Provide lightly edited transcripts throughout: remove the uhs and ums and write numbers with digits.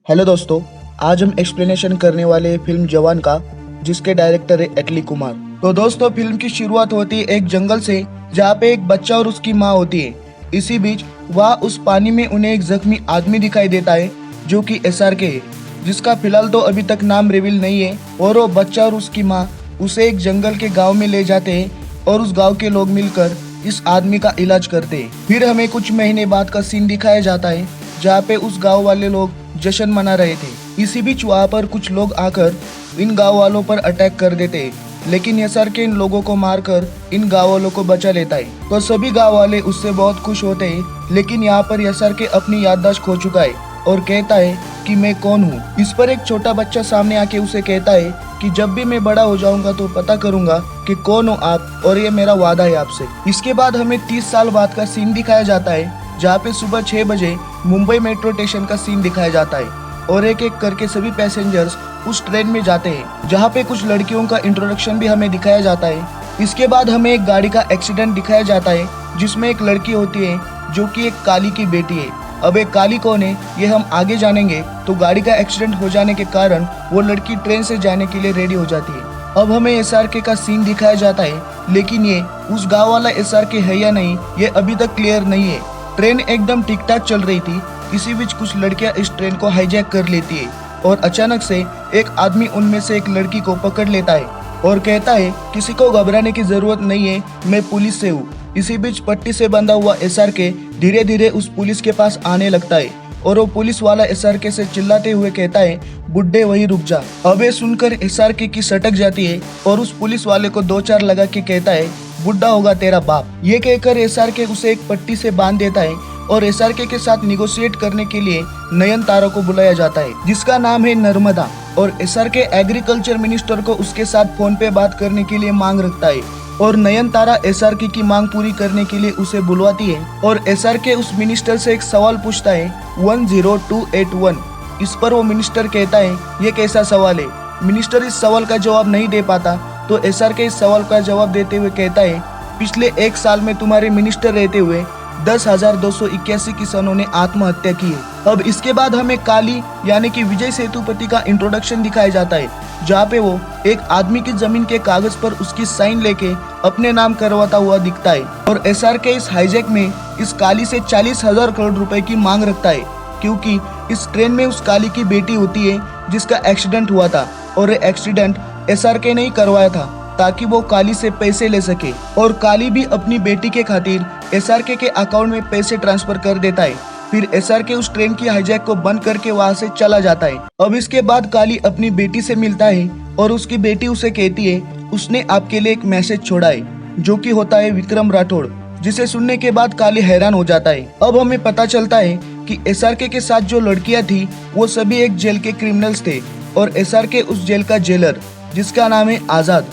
Hello दोस्तों, आज हम एक्सप्लेनेशन करने वाले हैं फिल्म जवान का, जिसके डायरेक्टर है एटली कुमार। तो दोस्तों, फिल्म की शुरुआत होती है एक जंगल से, जहाँ पे एक बच्चा और उसकी माँ होती है। इसी बीच वहाँ उस पानी में उन्हें एक जख्मी आदमी दिखाई देता है, जो कि एसआरके है, जिसका फिलहाल तो अभी तक नाम रिवील नहीं है। और वो बच्चा और उसकी माँ उसे एक जंगल के गाँव में ले जाते हैं और उस गाँव के लोग मिलकर इस आदमी का इलाज करते हैं। फिर हमें कुछ महीने बाद का सीन दिखाया जाता है, जहाँ पे उस गांव वाले लोग जश्न मना रहे थे। इसी बीच वहाँ पर कुछ लोग आकर इन गांव वालों पर अटैक कर देते हैं, लेकिन एसआरके इन लोगों को मारकर इन गांव वालों को बचा लेता है। तो सभी गांव वाले उससे बहुत खुश होते हैं, लेकिन यहाँ पर एसआरके अपनी याददाश्त खो चुका है और कहता है कि मैं कौन हूँ। इस पर एक छोटा बच्चा सामने आके उसे कहता है कि जब भी मैं बड़ा हो जाऊंगा तो पता करूंगा कि कौन हो आप, और ये मेरा वादा है आपसे। इसके बाद हमें 30 साल बाद का सीन दिखाया जाता है, जहाँ पे सुबह 6 बजे मुंबई मेट्रो स्टेशन का सीन दिखाया जाता है और एक एक करके सभी पैसेंजर्स उस ट्रेन में जाते हैं, जहाँ पे कुछ लड़कियों का इंट्रोडक्शन भी हमें दिखाया जाता है। इसके बाद हमें एक गाड़ी का एक्सीडेंट दिखाया जाता है, जिसमें एक लड़की होती है जो कि एक काली की बेटी है। अब एक काली कौन है ये हम आगे जानेंगे। तो गाड़ी का एक्सीडेंट हो जाने के कारण वो लड़की ट्रेन से जाने के लिए रेडी हो जाती है। अब हमें एसआरके का सीन दिखाया जाता है, लेकिन ये उस गाँव वाला एसआरके है या नहीं ये अभी तक क्लियर नहीं है। ट्रेन एकदम ठीक ठाक चल रही थी, इसी बीच कुछ लड़कियां इस ट्रेन को हाईजैक कर लेती है और अचानक से एक आदमी उनमें से एक लड़की को पकड़ लेता है और कहता है किसी को घबराने की जरूरत नहीं है, मैं पुलिस से हूँ। इसी बीच पट्टी से बंधा हुआ एसआरके धीरे धीरे उस पुलिस के पास आने लगता है और वो पुलिस वाला एसआरके से चिल्लाते हुए कहता है, बुड्ढे वहीं रुक जा। अब ये सुनकर एसआरके की सटक जाती है और उस पुलिस वाले को 2-4 लगा के कहता है, बुड्ढा होगा तेरा बाप। ये कहकर एसआरके उसे एक पट्टी से बांध देता है और एसआरके के साथ निगोशिएट करने के लिए नयनतारा को बुलाया जाता है, जिसका नाम है नर्मदा। और एसआरके एग्रीकल्चर मिनिस्टर को उसके साथ फोन पे बात करने के लिए मांग रखता है और नयनतारा एसआरके की मांग पूरी करने के लिए उसे बुलवाती है। और एसआरके उस मिनिस्टर से एक सवाल पूछता है 10281। इस पर वो मिनिस्टर कहता है, ये कैसा सवाल है। मिनिस्टर इस सवाल का जवाब नहीं दे पाता, तो एसआरके इस सवाल का जवाब देते हुए कहता है, पिछले 1 साल में तुम्हारे मिनिस्टर रहते हुए 10,281 किसानों ने आत्महत्या की है। अब इसके बाद हमें काली यानी कि विजय सेतुपति का इंट्रोडक्शन दिखाया जाता है, जहाँ पे वो एक आदमी की जमीन के कागज पर उसकी साइन लेके अपने नाम करवाता हुआ दिखता है। और एसआरके इस हाईजैक में इस काली से 40,000 करोड़ रुपए की मांग रखता है, क्योंकि इस ट्रेन में उस काली की बेटी होती है जिसका एक्सीडेंट हुआ था और ये एक्सीडेंट एसआरके ने ही करवाया था ताकि वो काली से पैसे ले सके। और काली भी अपनी बेटी के खातिर एसआरके के अकाउंट में पैसे ट्रांसफर कर देता है। फिर एसआरके उस ट्रेन की हाईजैक को बंद करके वहां से चला जाता है। अब इसके बाद काली अपनी बेटी से मिलता है और उसकी बेटी उसे कहती है उसने आपके लिए एक मैसेज छोड़ा है, जो कि होता है विक्रम राठौड़, जिसे सुनने के बाद काली हैरान हो जाता है। अब हमें पता चलता है कि एसआरके के साथ जो लड़कियां थी वो सभी एक जेल के क्रिमिनल्स थे और एसआरके उस जेल का जेलर, जिसका नाम है आजाद।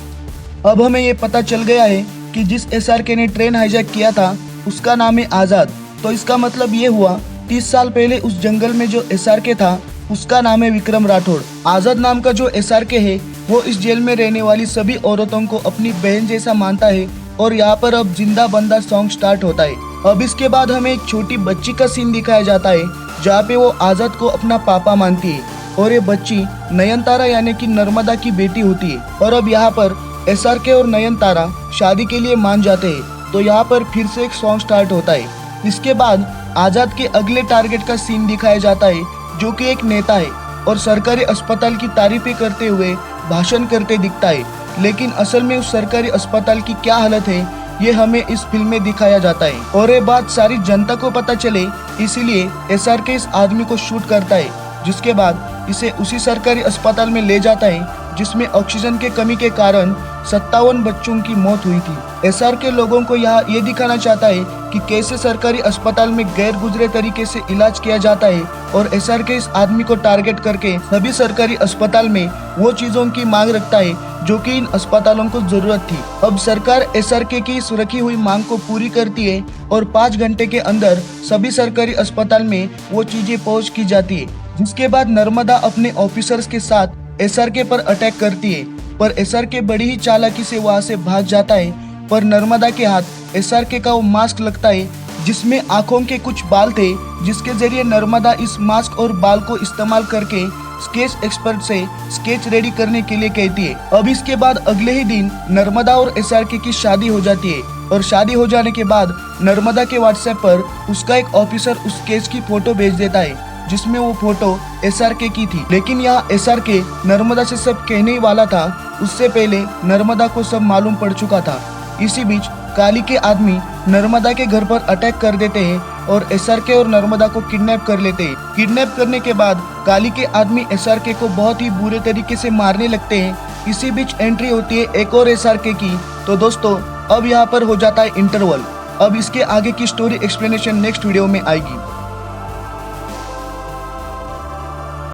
अब हमें ये पता चल गया है कि जिस एसआरके ने ट्रेन हाईजैक किया था उसका नाम है आजाद। तो इसका मतलब ये हुआ 30 साल पहले उस जंगल में जो एसआरके था उसका नाम है विक्रम राठौड़। आजाद नाम का जो एसआरके है वो इस जेल में रहने वाली सभी औरतों को अपनी बहन जैसा मानता है और यहाँ पर अब जिंदा बंदा सॉन्ग स्टार्ट होता है। अब इसके बाद हमें एक छोटी बच्ची का सीन दिखाया जाता है, जहाँ पे वो आजाद को अपना पापा मानती है और ये बच्ची नयनतारा यानी कि नर्मदा की बेटी होती है। और अब यहाँ पर एसआरके और नयनतारा शादी के लिए मान जाते हैं। तो यहाँ पर फिर से एक सॉन्ग स्टार्ट होता है। इसके बाद आजाद के अगले टारगेट का सीन दिखाया जाता है, जो कि एक नेता है और सरकारी अस्पताल की तारीफें करते हुए भाषण करते दिखता है। लेकिन असल में उस सरकारी अस्पताल की क्या हालत है ये हमें इस फिल्म में दिखाया जाता है और ये बात सारी जनता को पता चले, इसीलिए एसआरके इस आदमी को शूट करता है, जिसके बाद इसे उसी सरकारी अस्पताल में ले जाता है जिसमें ऑक्सीजन के कमी के कारण 57 बच्चों की मौत हुई थी। एसआरके लोगों को यहाँ ये दिखाना चाहता है कि कैसे सरकारी अस्पताल में गैर गुजरे तरीके से इलाज किया जाता है और एसआरके इस आदमी को टारगेट करके सभी सरकारी अस्पताल में वो चीजों की मांग रखता है जो कि इन अस्पतालों को जरूरत थी। अब सरकार एसआरके की इस रखी हुई मांग को पूरी करती है और 5 घंटे के अंदर सभी सरकारी अस्पताल में वो चीजें पहुँच की जाती है, जिसके बाद नर्मदा अपने ऑफिसर्स के साथ एसआरके पर अटैक करती है, पर एसआरके बड़ी ही चालाकी से वहां से भाग जाता है। पर नर्मदा के हाथ एसआरके का वो मास्क लगता है जिसमें आंखों के कुछ बाल थे, जिसके जरिए नर्मदा इस मास्क और बाल को इस्तेमाल करके स्केच एक्सपर्ट से स्केच रेडी करने के लिए कहती है। अब इसके बाद अगले ही दिन नर्मदा और एसआरके की शादी हो जाती है और शादी हो जाने के बाद नर्मदा के व्हाट्सएप पर उसका एक ऑफिसर उस स्केच की फोटो भेज देता है, जिसमें वो फोटो एसआरके की थी। लेकिन यहाँ एसआरके नर्मदा से सब कहने ही वाला था, उससे पहले नर्मदा को सब मालूम पड़ चुका था। इसी बीच काली के आदमी नर्मदा के घर पर अटैक कर देते हैं और एसआरके और नर्मदा को किडनैप कर लेते हैं। किडनैप करने के बाद काली के आदमी एसआरके को बहुत ही बुरे तरीके से मारने लगते हैं। इसी बीच एंट्री होती है एक और एसआरके की। तो दोस्तों अब यहाँ पर हो जाता है इंटरवल। अब इसके आगे की स्टोरी एक्सप्लेनेशन नेक्स्ट वीडियो में आएगी।